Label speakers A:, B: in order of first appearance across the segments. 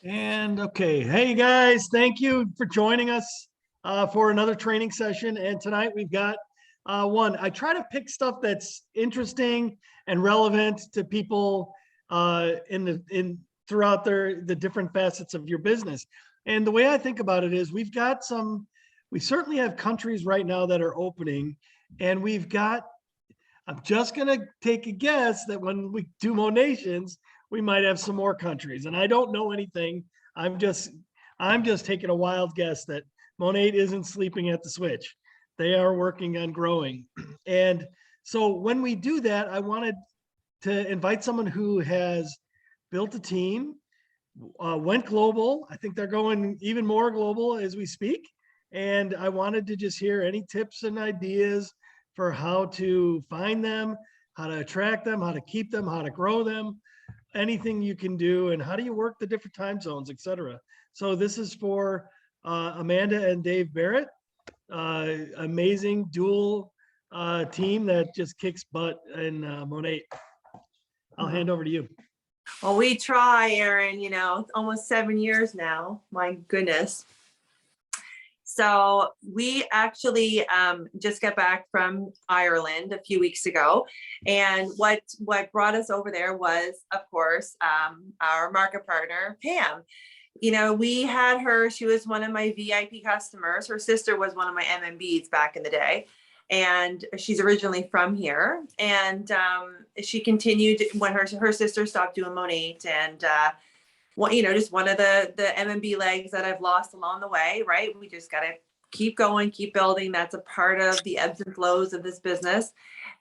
A: And okay, hey guys, thank you for joining us for another training session. And tonight we've got one. I try to pick stuff that's interesting and relevant to people in throughout the different facets of your business. And the way I think about it is we certainly have countries right now that are opening, and I'm just gonna take a guess that when we do Mo Nations, we might have some more countries. And I don't know anything. I'm just taking a wild guess that Monate isn't sleeping at the switch. They are working on growing. And so when we do that, I wanted to invite someone who has built a team, went global. I think they're going even more global as we speak. And I wanted to just hear any tips and ideas for how to find them, how to attract them, how to keep them, how to grow them, anything you can do, and how do you work the different time zones, etc. So this is for Amanda and Dave Barrett, amazing dual team that just kicks butt in Monate. I'll hand over to you.
B: Well, we try, Aaron, almost 7 years now. My goodness. So we actually just got back from Ireland a few weeks ago. And what brought us over there was, of course, our market partner, Pam. We had her, she was one of my VIP customers. Her sister was one of my MMBs back in the day. And she's originally from here. And she continued when her sister stopped doing Monate, and just one of the MMB legs that I've lost along the way, right? We just got to keep going, keep building. That's a part of the ebbs and flows of this business.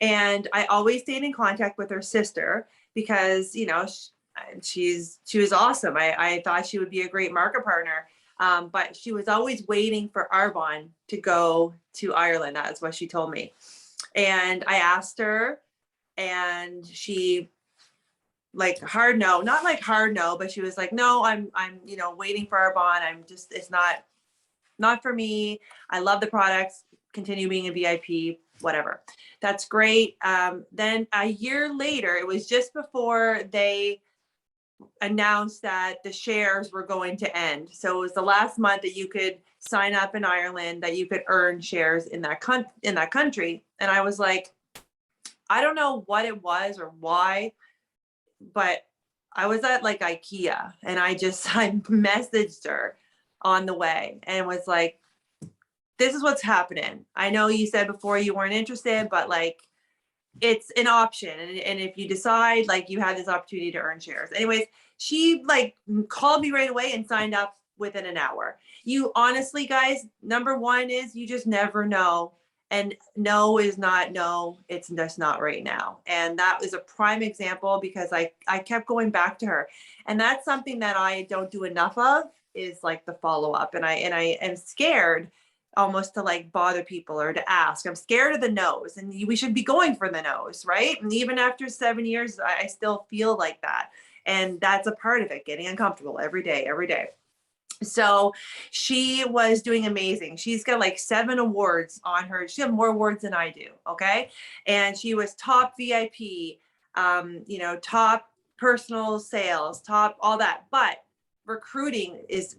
B: And I always stayed in contact with her sister because, she was awesome. I thought she would be a great market partner. But she was always waiting for Arbonne to go to Ireland. That's what she told me. And I asked her, and she not hard no, but she was like, no, I'm waiting for Arbonne. It's not for me. I love the products, continue being a VIP, whatever. That's great. Then a year later, it was just before they announced that the shares were going to end. So it was the last month that you could sign up in Ireland, that you could earn shares in that country. And I was like, I don't know what it was or why, but I was at IKEA, and I messaged her on the way and was like, this is what's happening. I know you said before you weren't interested, but it's an option. And if you decide you have this opportunity to earn shares. Anyways, she called me right away and signed up within an hour. You honestly, guys, number one is you just never know. And no is not no, it's just not right now. And that was a prime example because I kept going back to her. And that's something that I don't do enough of, is the follow-up. And I am scared almost to bother people or to ask. I'm scared of the no's, and we should be going for the no's, right? And even after 7 years, I still feel like that. And that's a part of it, getting uncomfortable every day. So she was doing amazing. She's got 7 awards on her. She has more awards than I do. Okay. And she was top VIP, top personal sales, top all that. But recruiting it's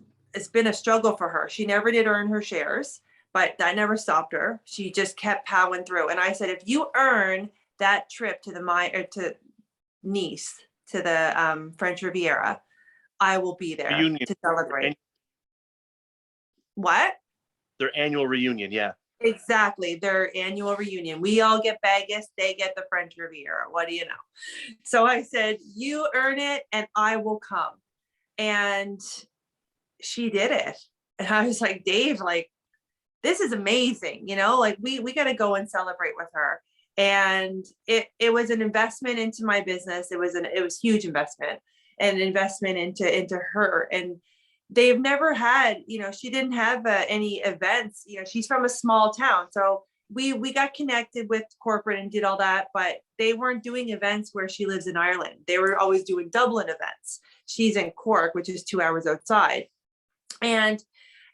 B: been a struggle for her. She never did earn her shares, but that never stopped her. She just kept powering through. And I said, if you earn that trip to to Nice, to the French Riviera, I will be there to celebrate. What?
C: Their annual reunion, yeah.
B: Exactly, their annual reunion. We all get Vegas, they get the French Riviera. What do you know? So I said, you earn it and I will come. And she did it. And I was like, Dave, this is amazing. We got to go and celebrate with her. And it was an investment into my business. It was huge investment, and investment into her. And they've never had, she didn't have any events. She's from a small town. So we got connected with corporate and did all that, but they weren't doing events where she lives in Ireland. They were always doing Dublin events. She's in Cork, which is 2 hours outside. And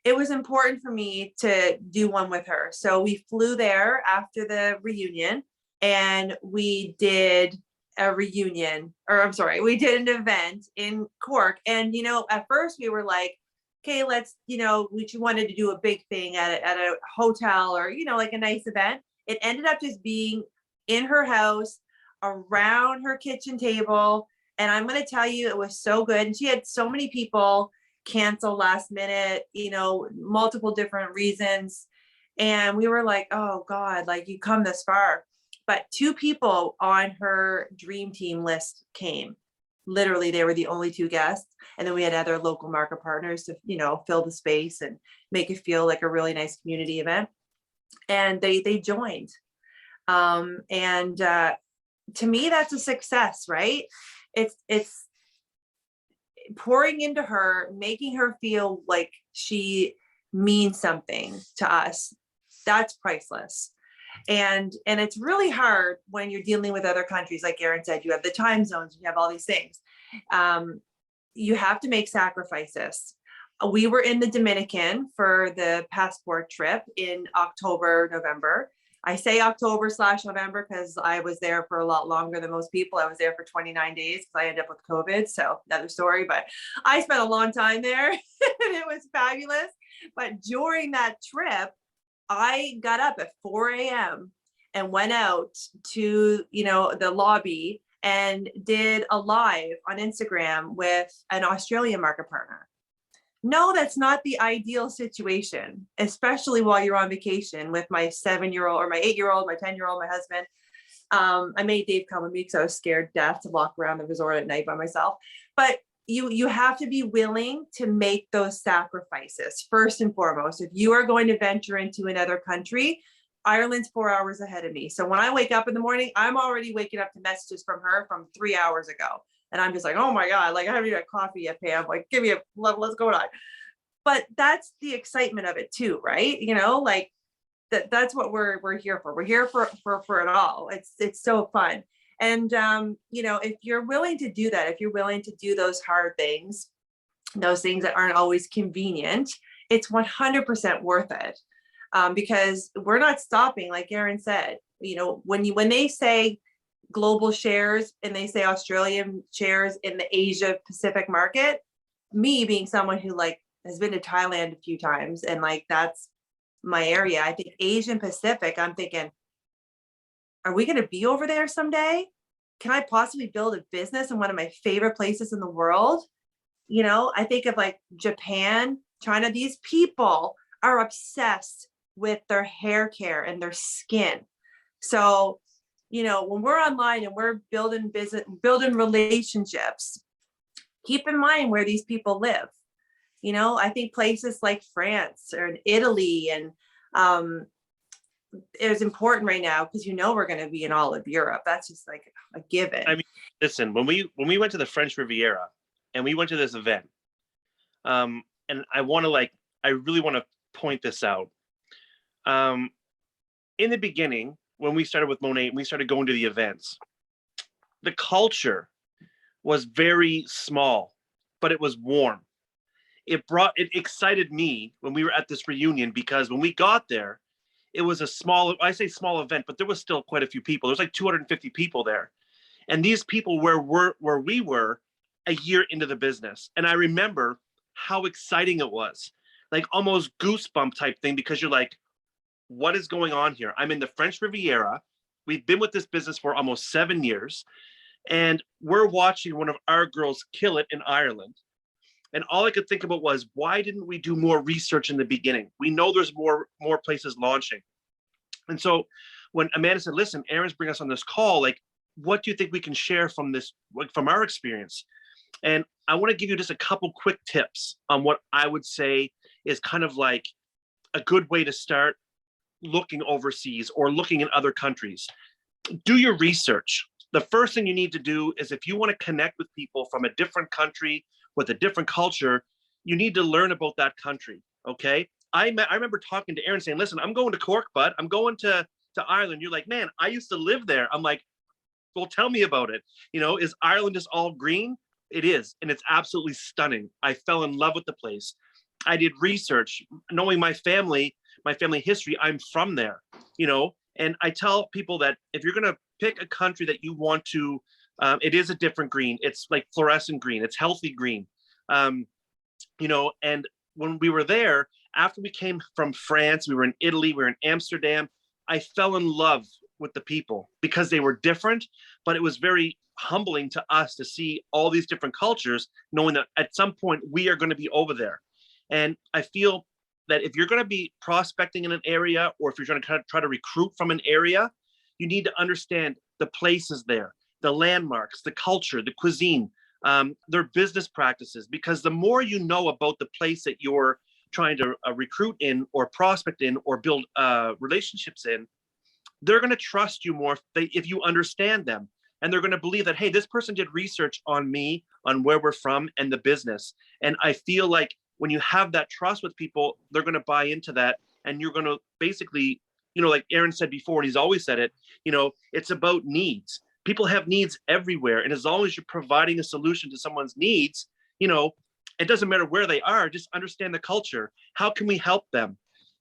B: it was important for me to do one with her. So we flew there after the reunion, and we did a reunion, or I'm sorry, we did an event in Cork. And, at first we were like, okay, let's, we wanted to do a big thing at a hotel, or, like a nice event. It ended up just being in her house, around her kitchen table. And I'm going to tell you, it was so good. And she had so many people cancel last minute, multiple different reasons. And we were like, oh God, like you come this far. But 2 people on her dream team list came. Literally, they were the only 2 guests. And then we had other local market partners to, fill the space and make it feel like a really nice community event. And they joined. And to me, that's a success, right? It's pouring into her, making her feel like she means something to us. That's priceless. And it's really hard when you're dealing with other countries. Like Aaron said, you have the time zones, you have all these things. You have to make sacrifices. We were in the Dominican for the passport trip in October, November. I say October/November because I was there for a lot longer than most people. I was there for 29 days because I ended up with COVID. So another story, but I spent a long time there and it was fabulous. But during that trip, I got up at 4 a.m. and went out to, the lobby and did a live on Instagram with an Australian market partner. No, that's not the ideal situation, especially while you're on vacation with my 7-year-old or my 8-year-old, my 10-year-old, my husband. I made Dave come with me because I was scared death to walk around the resort at night by myself. But you have to be willing to make those sacrifices first and foremost. If you are going to venture into another country, Ireland's 4 hours ahead of me. So when I wake up in the morning, I'm already waking up to messages from her from 3 hours ago. And I'm just like, oh my God, like I haven't even had coffee yet, Pam. Like, give me a level, let's go on. But that's the excitement of it too, right? Like that's what we're here for. We're here for it all. It's so fun. And if you're willing to do that, if you're willing to do those hard things, those things that aren't always convenient, it's 100% worth it. Because we're not stopping, like Aaron said. When they say global shares and they say Australian shares in the Asia Pacific market, me being someone who like has been to Thailand a few times and like that's my area, I think Asian Pacific, I'm thinking, are we going to be over there someday? Can I possibly build a business in one of my favorite places in the world? I think of like Japan, China. These people are obsessed with their hair care and their skin. So when we're online and we're building business, building relationships, keep in mind where these people live. I think places like France or Italy and it's important right now because we're going to be in all of Europe. That's just like a given.
C: I mean, listen, when we went to the French Riviera and we went to this event, and I really want to point this out. In the beginning, when we started with Monet, we started going to the events. The culture was very small, but it was warm. It excited me when we were at this reunion because when we got there, it was a small event, but there was still quite a few people. There was like 250 people there. And these people where we were a year into the business. And I remember how exciting it was, like almost goosebump type thing, because you're like, what is going on here? I'm in the French Riviera. We've been with this business for almost 7 years. And we're watching one of our girls kill it in Ireland. And all I could think about was, why didn't we do more research in the beginning? We know there's more places launching. And so when Amanda said, listen, Aaron's bringing us on this call, like, what do you think we can share from this, like, from our experience? And I want to give you just a couple quick tips on what I would say is kind of like a good way to start looking overseas or looking in other countries. Do your research. The first thing you need to do is, if you want to connect with people from a different country with a different culture, you need to learn about that country. Okay. I remember talking to Aaron saying, listen, I'm going to Cork, bud. I'm going to Ireland. You're like, man, I used to live there. I'm like, well, tell me about it. Is Ireland just all green? It is. And it's absolutely stunning. I fell in love with the place. I did research, knowing my family history. I'm from there, and I tell people that if you're going to pick a country that you want to It is a different green. It's like fluorescent green. It's healthy green. And when we were there, after we came from France, we were in Italy, we were in Amsterdam, I fell in love with the people because they were different, but it was very humbling to us to see all these different cultures, knowing that at some point we are going to be over there. And I feel that if you're going to be prospecting in an area, or if you're going to try to recruit from an area, you need to understand the places there, the landmarks, the culture, the cuisine, their business practices, because the more you know about the place that you're trying to recruit in or prospect in or build relationships in, they're going to trust you more if you understand them. And they're going to believe that, hey, this person did research on me, on where we're from and the business. And I feel like when you have that trust with people, they're going to buy into that. And you're going to basically, like Aaron said before, and he's always said it, it's about needs. People have needs everywhere. And as long as you're providing a solution to someone's needs, it doesn't matter where they are, just understand the culture. How can we help them?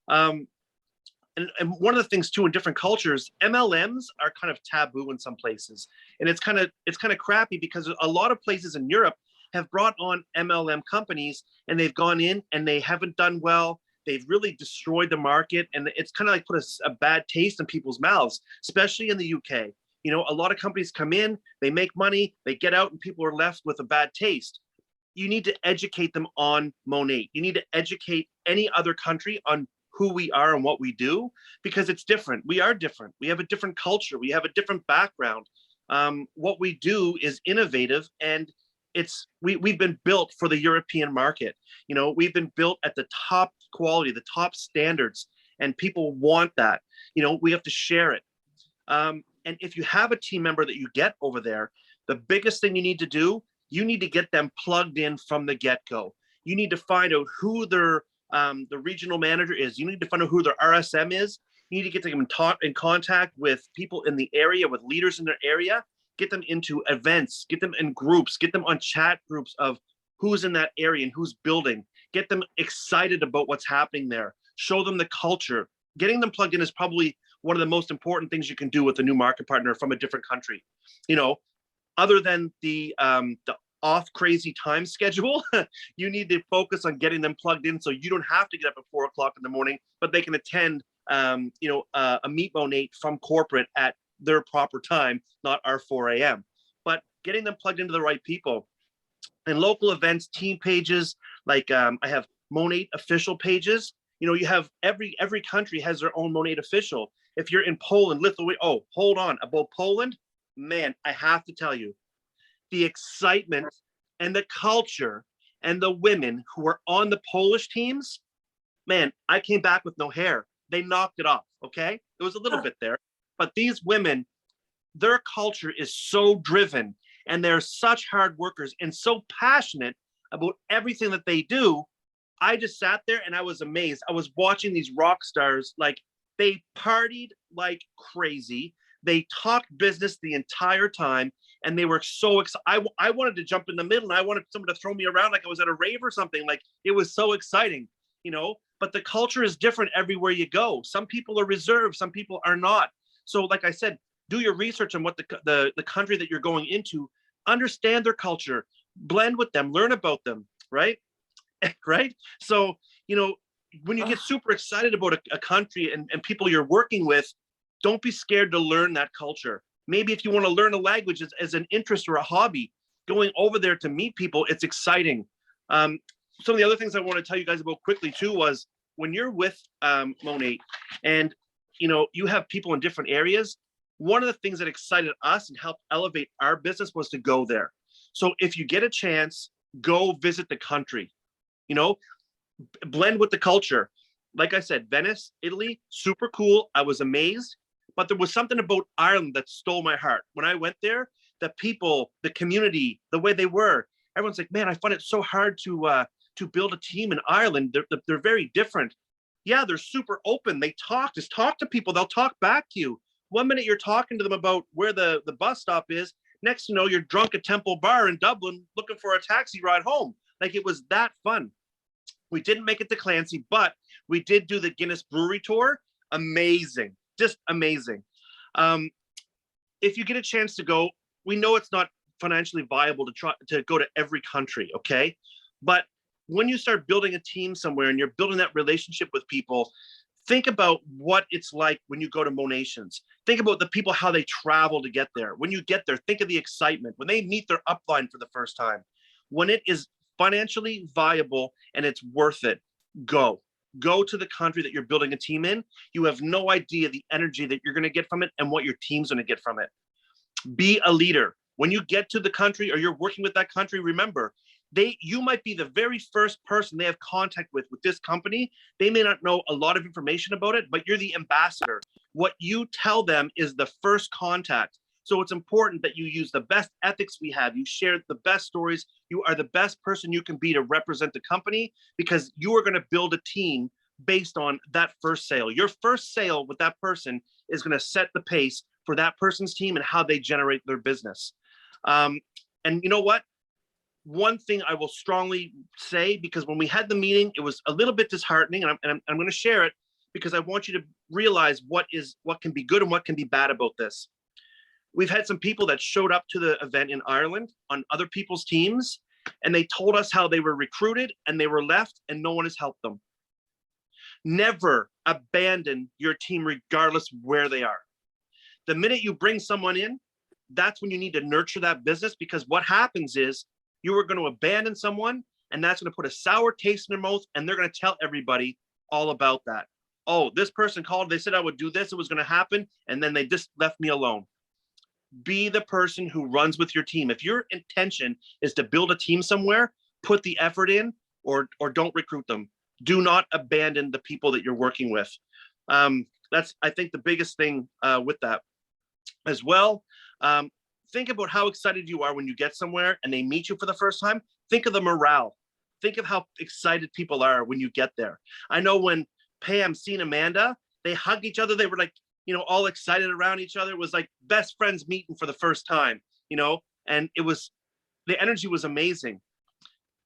C: And one of the things too, in different cultures, MLMs are kind of taboo in some places. And it's kind of crappy because a lot of places in Europe have brought on MLM companies and they've gone in and they haven't done well. They've really destroyed the market. And it's kind of like put a bad taste in people's mouths, especially in the UK. A lot of companies come in, they make money, they get out, and people are left with a bad taste. You need to educate them on Monat. You need to educate any other country on who we are and what we do, because it's different. We are different. We have a different culture. We have a different background. What we do is innovative, and we've been built for the European market. We've been built at the top quality, the top standards, and people want that. We have to share it. And if you have a team member that you get over there, the biggest thing you need to do, you need to get them plugged in from the get-go. You need to find out who the regional manager is. You need to find out who their RSM is. You need to get them in contact with people in the area, with leaders in their area, get them into events, get them in groups, get them on chat groups of who's in that area and who's building, get them excited about what's happening there, show them the culture. Getting them plugged in is probably one of the most important things you can do with a new market partner from a different country. Other than the off crazy time schedule, you need to focus on getting them plugged in so you don't have to get up at 4 o'clock in the morning, but they can attend a Meet Monat from corporate at their proper time, not our 4 a.m. But getting them plugged into the right people. And local events, team pages, like I have Monat official pages. You have every country has their own Monat official. If you're in Poland, Lithuania, hold on, about Poland, man, I have to tell you, the excitement and the culture and the women who were on the Polish teams, man, I came back with no hair. They knocked it off, okay? There was a little bit there, but these women, their culture is so driven and they're such hard workers and so passionate about everything that they do. I just sat there and I was amazed. I was watching these rock stars, like they partied like crazy. They talked business the entire time, and they were so excited. I wanted to jump in the middle, and I wanted someone to throw me around like I was at a rave or something. Like, it was so exciting, but the culture is different everywhere you go. Some people are reserved, some people are not. So like I said, do your research on what the country that you're going into, understand their culture, blend with them, learn about them, right? Right? So, when you get super excited about a country and people you're working with, don't be scared to learn that culture. Maybe if you want to learn a language as an interest or a hobby, going over there to meet people, it's exciting. Some of the other things I want to tell you guys about quickly too was when you're with Monat and you have people in different areas, one of the things that excited us and helped elevate our business was to go there. So if you get a chance, go visit the country, blend with the culture. Like I said, Venice, Italy, super cool. I was amazed. But there was something about Ireland that stole my heart. When I went there, the people, the community, the way they were, everyone's like, man, I find it so hard to build a team in Ireland. They're very different. Yeah, they're super open. They just talk to people. They'll talk back to you. 1 minute you're talking to them about where the bus stop is. Next, you're drunk at Temple Bar in Dublin looking for a taxi ride home. Like, it was that fun. We didn't make it to Clancy, but we did do the Guinness Brewery tour. Amazing. Just amazing. If you get a chance to go, we know it's not financially viable to try to go to every country, okay? But when you start building a team somewhere and you're building that relationship with people, think about what it's like when you go to Monations. Think about the people, how they travel to get there. When you get there, think of the excitement. When they meet their upline for the first time. When it is financially viable and it's worth it, go. Go to the country that you're building a team in. You have no idea the energy that you're going to get from it and what your team's going to get from it. Be a leader. When you get to the country or you're working with that country, remember, you might be the very first person they have contact with this company. They may not know a lot of information about it, but you're the ambassador. What you tell them is the first contact. So it's important that you use the best ethics we have. You share the best stories. You are the best person you can be to represent the company, because you are going to build a team based on that first sale. Your first sale with that person is going to set the pace for that person's team and how they generate their business. And you know what? One thing I will strongly say, because when we had the meeting, it was a little bit disheartening, and I'm going to share it because I want you to realize what can be good and what can be bad about this. We've had some people that showed up to the event in Ireland on other people's teams, and they told us how they were recruited and they were left and no one has helped them. Never abandon your team regardless where they are. The minute you bring someone in, that's when you need to nurture that business, because what happens is you are going to abandon someone and that's going to put a sour taste in their mouth, and they're going to tell everybody all about that. Oh, this person called, they said I would do this, it was going to happen, and then they just left me alone. Be the person who runs with your team. If your intention is to build a team somewhere, put the effort in, or don't recruit them. Do not abandon the people that you're working with. That's, I think, the biggest thing with that as well. Think about how excited you are when you get somewhere and they meet you for the first time. Think of the morale. Think of how excited people are when you get there. I know when Pam seen Amanda, they hugged each other. They were like, all excited around each other. It was like best friends meeting for the first time, and the energy was amazing.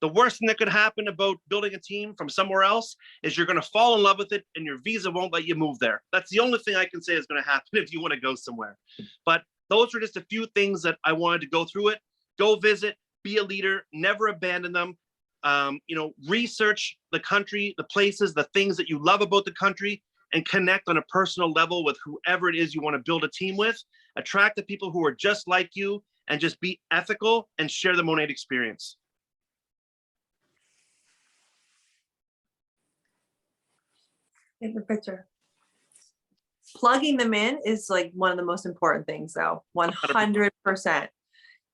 C: The worst thing that could happen about building a team from somewhere else is you're going to fall in love with it and your visa won't let you move there. That's the only thing I can say is going to happen if you want to go somewhere. But those are just a few things that I wanted to go through it. Go visit, be a leader, never abandon them. Research the country, the places, the things that you love about the country, and connect on a personal level with whoever it is you want to build a team with. Attract the people who are just like you, and just be ethical and share the Monade experience.
B: Favorite picture. Plugging them in is like one of the most important things, though. 100%,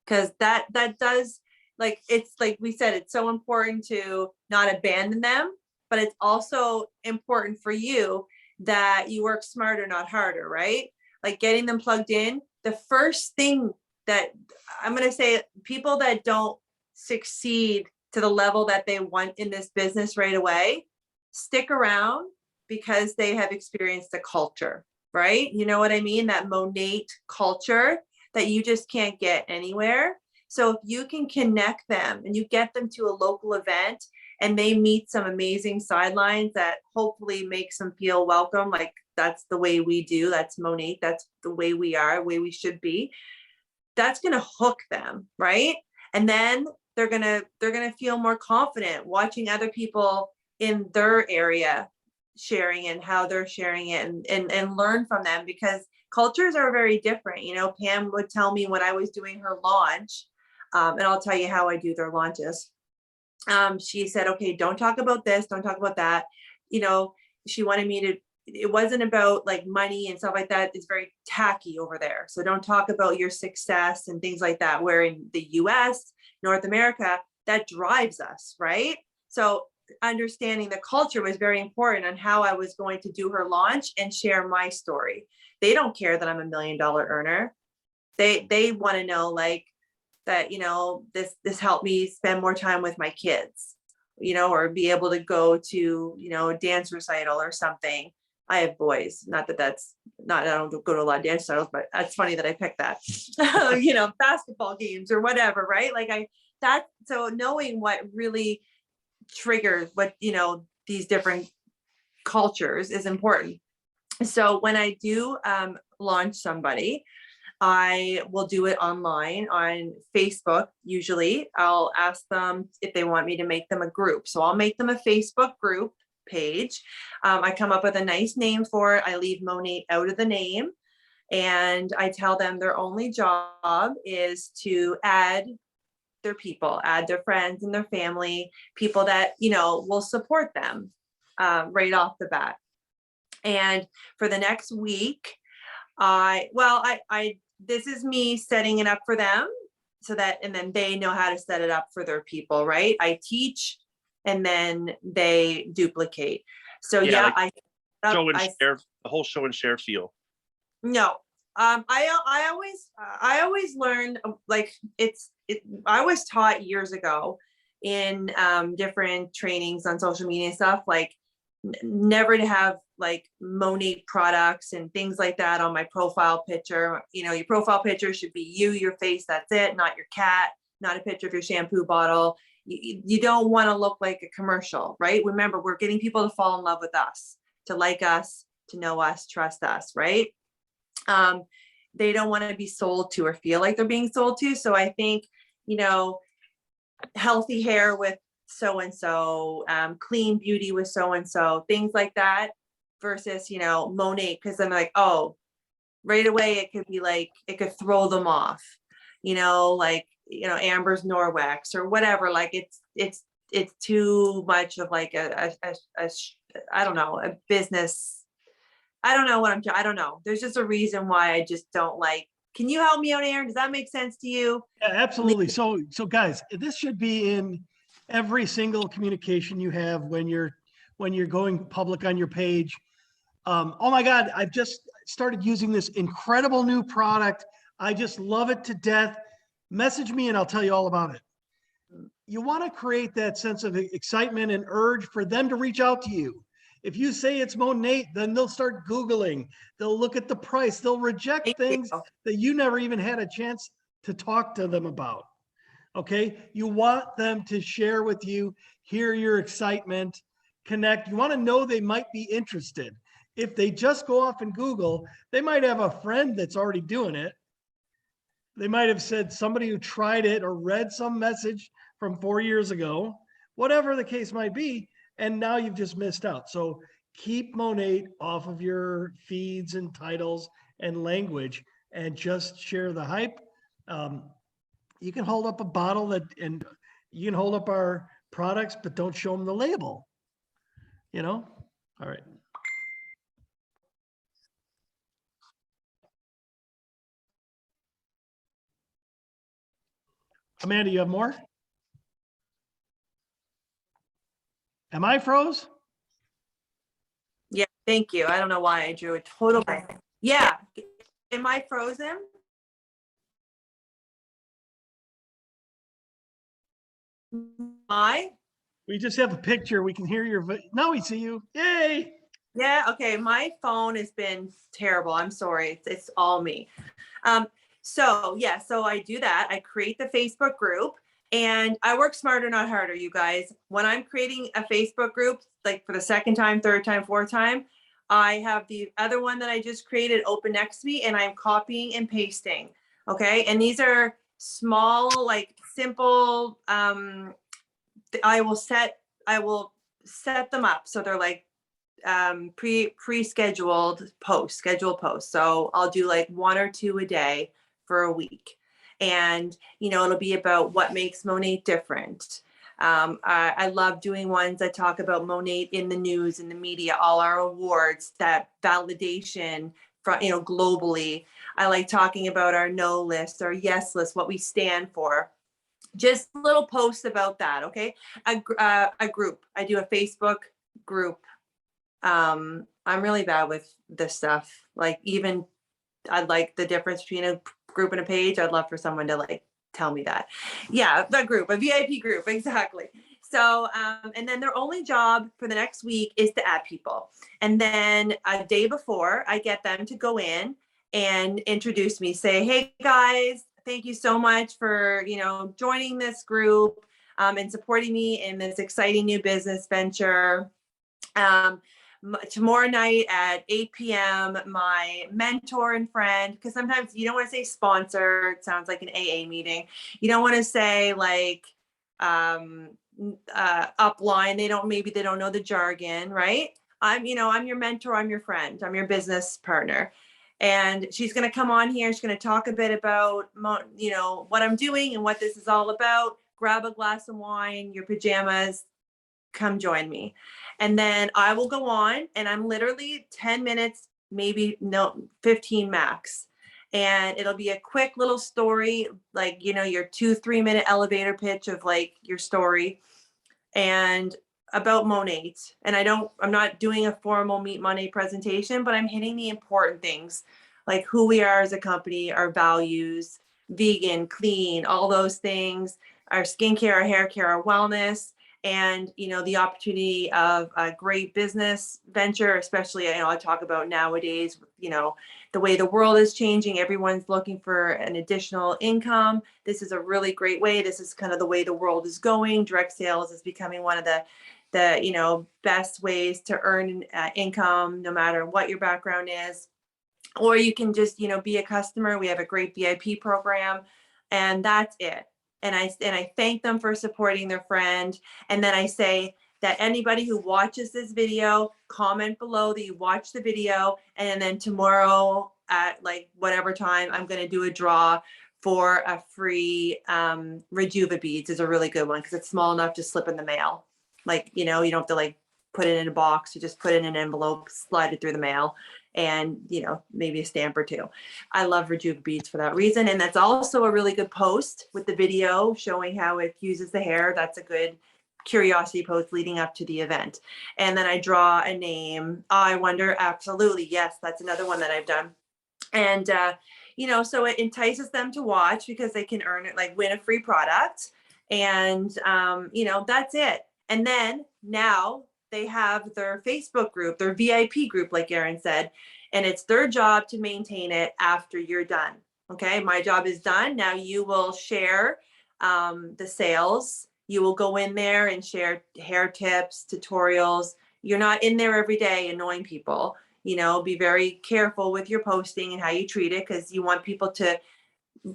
B: because that does, like, it's like we said, it's so important to not abandon them, but it's also important for you that you work smarter, not harder, right? Like getting them plugged in. The first thing that I'm going to say, people that don't succeed to the level that they want in this business right away, stick around because they have experienced the culture, right? You know what I mean? That Monate culture that you just can't get anywhere. So if you can connect them and you get them to a local event and they meet some amazing sidelines that hopefully makes them feel welcome, like that's the way we do, that's Monate, that's the way we are, the way we should be, that's going to hook them, right? And then they're going to feel more confident watching other people in their area sharing and how they're sharing it, and learn from them, because cultures are very different. Pam would tell me when I was doing her launch, and I'll tell you how I do their launches. She said, okay, don't talk about this, don't talk about that. She wanted me to, it wasn't about like money and stuff like that. It's very tacky over there. So don't talk about your success and things like that. Where in the US, North America, that drives us, right? So understanding the culture was very important on how I was going to do her launch and share my story. They don't care that I'm $1 million earner. They want to know, like, that, this helped me spend more time with my kids, or be able to go to, a dance recital or something. I have boys, I don't go to a lot of dance recitals, but that's funny that I picked that, basketball games or whatever, right? So knowing what really triggers what, these different cultures is important. So when I do launch somebody, I will do it online on Facebook. Usually I'll ask them if they want me to make them a group. So I'll make them a Facebook group page. I come up with a nice name for it. I leave Monate out of the name, and I tell them their only job is to add their people, add their friends and their family, people that, will support them right off the bat. And for the next week, this is me setting it up for them so that, and then they know how to set it up for their people, right? I teach and then they duplicate. So
C: Yeah,
B: I
C: show and share, the whole show and share feel.
B: No, I always learned, like, I was taught years ago in different trainings on social media and stuff, like never to have like Monate products and things like that on my profile picture. Your profile picture should be you, your face, that's it, not your cat, not a picture of your shampoo bottle. You don't want to look like a commercial, right? Remember, we're getting people to fall in love with us, to like us, to know us, trust us, right? They don't want to be sold to or feel like they're being sold to. So I think, healthy hair with so-and-so, clean beauty with so-and-so, things like that versus, Monate. Cause I'm like, oh, right away, it could be like, it could throw them off, like, Amber's Norwex or whatever. Like it's too much of like I don't know, a business. I don't know I don't know. There's just a reason why I just don't like. Can you help me out, Aaron? Does that make sense to you?
A: Yeah, absolutely. So guys, this should be in every single communication you have when you're going public on your page. Oh my God, I've just started using this incredible new product. I just love it to death. Message me and I'll tell you all about it. You want to create that sense of excitement and urge for them to reach out to you. If you say it's Monate, then they'll start Googling. They'll look at the price. They'll reject things that you never even had a chance to talk to them about. Okay. You want them to share with you, hear your excitement, connect. You want to know they might be interested. If they just go off and Google, they might have a friend that's already doing it. They might have said somebody who tried it or read some message from 4 years ago, whatever the case might be. And now you've just missed out. So keep Monate off of your feeds and titles and language and just share the hype. You can hold up a bottle and you can hold up our products, but don't show them the label, All right. Amanda, you have more? Am I froze?
B: Yeah, thank you. I don't know why I drew a total. Yeah. Am I frozen?
A: We just have a picture. We can hear your voice. Now we see you. Yay.
B: Yeah. Okay. My phone has been terrible. I'm sorry. It's all me. So I do that. I create the Facebook group and I work smarter, not harder, you guys. When I'm creating a Facebook group, like for the second time, third time, fourth time, I have the other one that I just created open next to me and I'm copying and pasting. Okay. And these are small, like simple, I will set them up. So they're like scheduled posts. So I'll do like 1 or 2 a day for a week. And, it'll be about what makes Monate different. I love doing ones that talk about Monate in the news, in the media, all our awards, that validation from, globally. I like talking about our no list, our yes list, what we stand for. Just little posts about that. Okay. A group. I do a Facebook group. I'm really bad with this stuff. Like even I'd like the difference between a group and a page. I'd love for someone to like tell me that. Yeah, the group, a VIP group, exactly. So, and then their only job for the next week is to add people. And then a day before, I get them to go in and introduce me, say, hey guys, thank you so much for, joining this group and supporting me in this exciting new business venture. tomorrow night at 8 p.m., my mentor and friend, because sometimes you don't want to say sponsor, it sounds like an AA meeting. You don't want to say like upline. Maybe they don't know the jargon, right? I'm your mentor, I'm your friend, I'm your business partner. And she's going to come on here. She's going to talk a bit about, what I'm doing and what this is all about. Grab a glass of wine, your pajamas, come join me. And then I will go on, and I'm literally 10 minutes, maybe 15 max. And it'll be a quick little story, like, your 2-3 minute elevator pitch of like your story and about Monate. And I'm not doing a formal Meet Monday presentation, but I'm hitting the important things like who we are as a company, our values, vegan, clean, all those things, our skincare, our hair care, our wellness, and the opportunity of a great business venture, especially I talk about nowadays, the way the world is changing. Everyone's looking for an additional income. This is a really great way. This is kind of the way the world is going. Direct sales is becoming one of the best ways to earn income, no matter what your background is. Or you can just be a customer. We have a great VIP program, and that's it. And I thank them for supporting their friend. And then I say that anybody who watches this video, comment below that you watch the video. And then tomorrow at like whatever time, I'm going to do a draw for a free Rejuva beads. Is a really good one because it's small enough to slip in the mail. Like, you don't have to like put it in a box. You just put it in an envelope, slide it through the mail, and maybe a stamp or two. I love Rejuva beads for that reason. And that's also a really good post with the video showing how it fuses the hair. That's a good curiosity post leading up to the event. And then I draw a name. I wonder, absolutely. Yes, that's another one that I've done. And, so it entices them to watch because they can earn it, like win a free product. And, that's it. And then now they have their Facebook group, their VIP group, like Erin said, and it's their job to maintain it after you're done. Okay, my job is done. Now you will share the sales. You will go in there and share hair tips, tutorials. You're not in there every day annoying people. Be very careful with your posting and how you treat it, because you want people to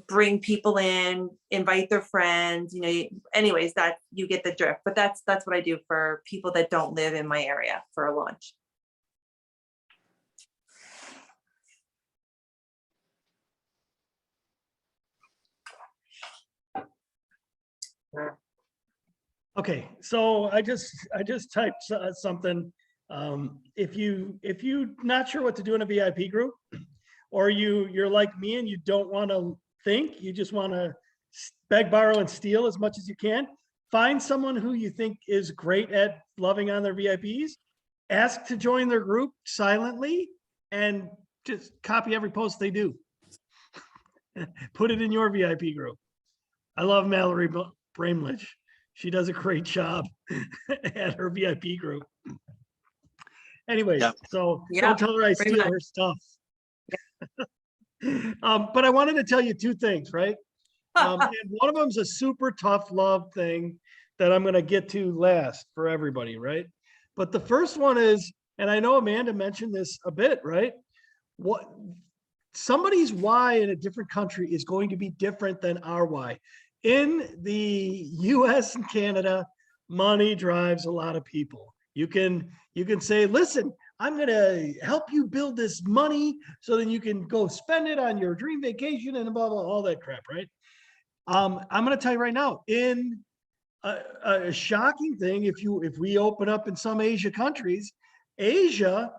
B: bring people in, invite their friends, anyways, that you get the drift. But that's what I do for people that don't live in my area for a launch.
A: Okay, so I just typed something. If you not sure what to do in a VIP group, or you're like me and you don't want to think, you just want to beg, borrow, and steal as much as you can, find someone who you think is great at loving on their VIPs, ask to join their group silently, and just copy every post they do. Put it in your VIP group. I love Mallory Bramlich. She does a great job at her VIP group. Anyways, so don't tell her I steal her stuff. But I wanted to tell you two things, right? And one of them is a super tough love thing that I'm going to get to last for everybody, right? But the first one is, and I know Amanda mentioned this a bit, right? What somebody's why in a different country is going to be different than our why. In the US and Canada, money drives a lot of people. You can say, listen, I'm going to help you build this money so then you can go spend it on your dream vacation and blah, blah, all that crap, right? I'm going to tell you right now, in a shocking thing, if we open up in some Asia countries, Asia,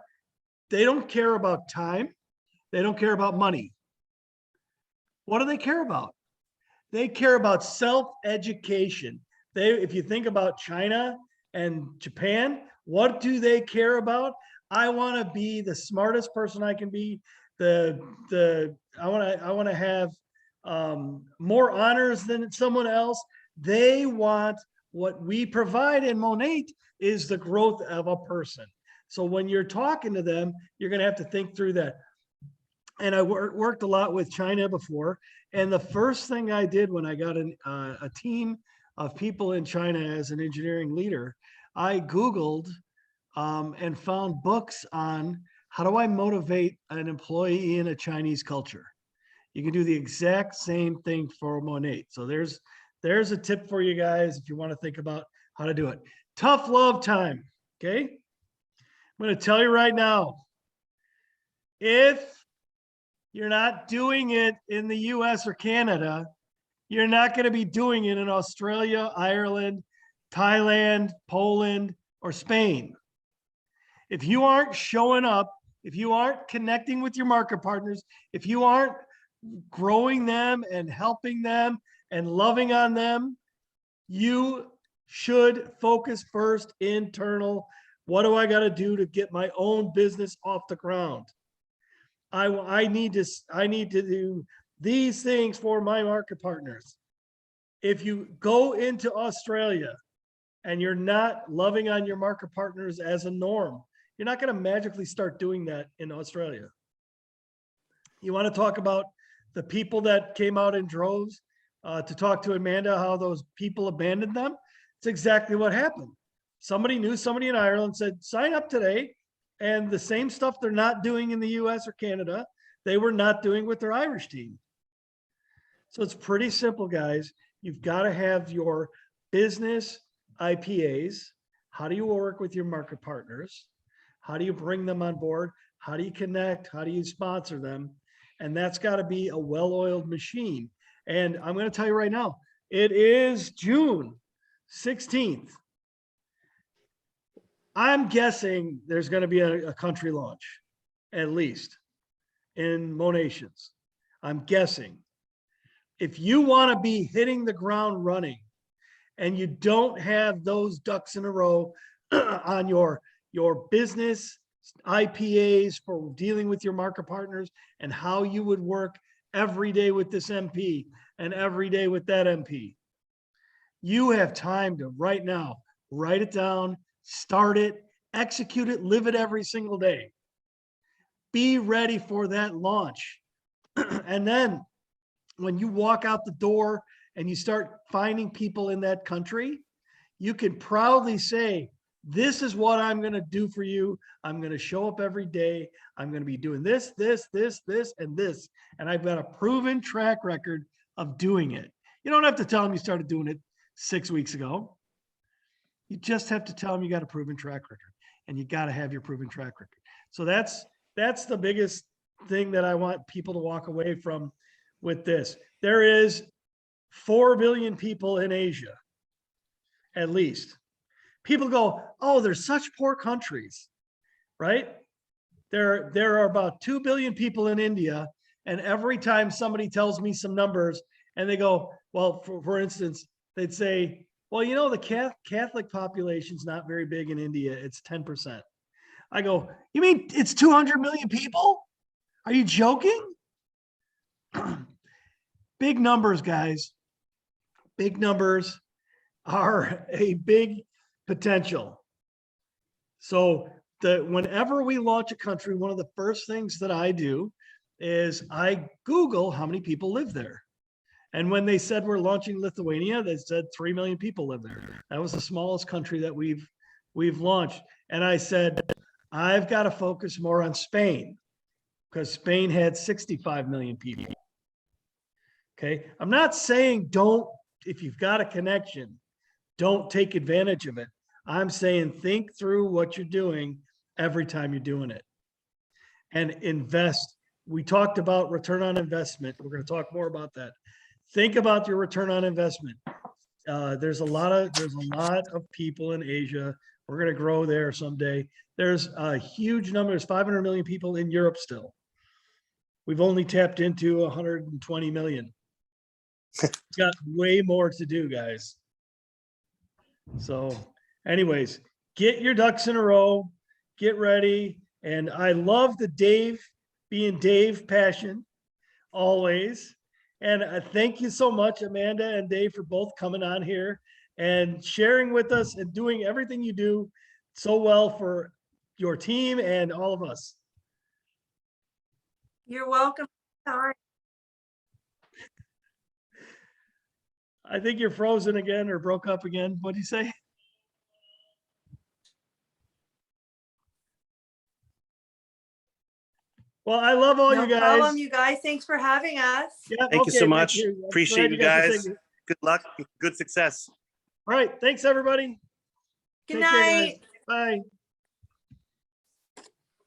A: they don't care about time. They don't care about money. What do they care about? They care about self-education. If you think about China and Japan, what do they care about? I want to be the smartest person I can be. I want to have more honors than someone else. They want what we provide in Monate is the growth of a person. So when you're talking to them, you're going to have to think through that. And I worked a lot with China before. And the first thing I did when I got a team of people in China as an engineering leader, I Googled and found books on how do I motivate an employee in a Chinese culture. You can do the exact same thing for Monet. So there's a tip for you guys if you want to think about how to do it. Tough love time. Okay. I'm going to tell you right now, if you're not doing it in the US or Canada, you're not going to be doing it in Australia, Ireland, Thailand, Poland, or Spain. If you aren't showing up, if you aren't connecting with your market partners, if you aren't growing them and helping them and loving on them, you should focus first internal. What do I got to do to get my own business off the ground? I need to do these things for my market partners. If you go into Australia and you're not loving on your market partners as a norm, you're not going to magically start doing that in Australia. You want to talk about the people that came out in droves to talk to Amanda, how those people abandoned them? It's exactly what happened. Somebody knew somebody in Ireland, said, sign up today. And the same stuff they're not doing in the US or Canada, they were not doing with their Irish team. So it's pretty simple, guys. You've got to have your business IPAs. How do you work with your market partners? How do you bring them on board? How do you connect? How do you sponsor them? And that's got to be a well-oiled machine. And I'm going to tell you right now, it is June 16th. I'm guessing there's going to be a country launch, at least in Monations. I'm guessing. If you want to be hitting the ground running and you don't have those ducks in a row on your business IPAs for dealing with your market partners and how you would work every day with this MP and every day with that MP, you have time to right now write it down, start it, execute it, live it every single day. Be ready for that launch. And then when you walk out the door and you start finding people in that country, you can proudly say, this is what I'm going to do for you. I'm going to show up every day. I'm going to be doing this, this, this, this, and this. And I've got a proven track record of doing it. You don't have to tell them you started doing it 6 weeks ago. You just have to tell them you got a proven track record, and you got to have your proven track record. So that's the biggest thing that I want people to walk away from with this. There is 4 billion people in Asia, at least. People go, oh, they're such poor countries, right? There are about 2 billion people in India. And every time somebody tells me some numbers and they go, well, for instance, they'd say, well, you know, the Catholic population's not very big in India. It's 10%. I go, you mean it's 200 million people? Are you joking? Big numbers, guys. Big numbers are a big potential. So whenever we launch a country, one of the first things that I do is I Google how many people live there. And when they said we're launching Lithuania, they said 3 million people live there. That was the smallest country that we've launched. And I said, I've got to focus more on Spain because Spain had 65 million people. Okay. I'm not saying if you've got a connection, don't take advantage of it. I'm saying think through what you're doing every time you're doing it and invest. We talked about return on investment. We're going to talk more about that. Think about your return on investment. There's a lot of people in Asia. We're going to grow there someday. There's a huge number. There's 500 million people in Europe still. We've only tapped into 120 million. Got way more to do, guys. So anyways, get your ducks in a row, get ready. And I love the being Dave passion always. And thank you so much, Amanda and Dave, for both coming on here and sharing with us and doing everything you do so well for your team and all of us.
B: You're welcome. Sorry.
A: I think you're frozen again or broke up again. What'd you say? Well, I love all
B: No
A: you guys.
B: problem, you guys. Thanks for having us.
A: Yeah,
D: Thank you so
A: okay,
D: much.
A: I'm
D: Appreciate
A: glad
D: you
A: got to
D: guys.
A: say-
D: Good luck. Good success.
A: All right. Thanks, everybody.
B: Good
A: Take care, guys.
B: night.
A: Bye.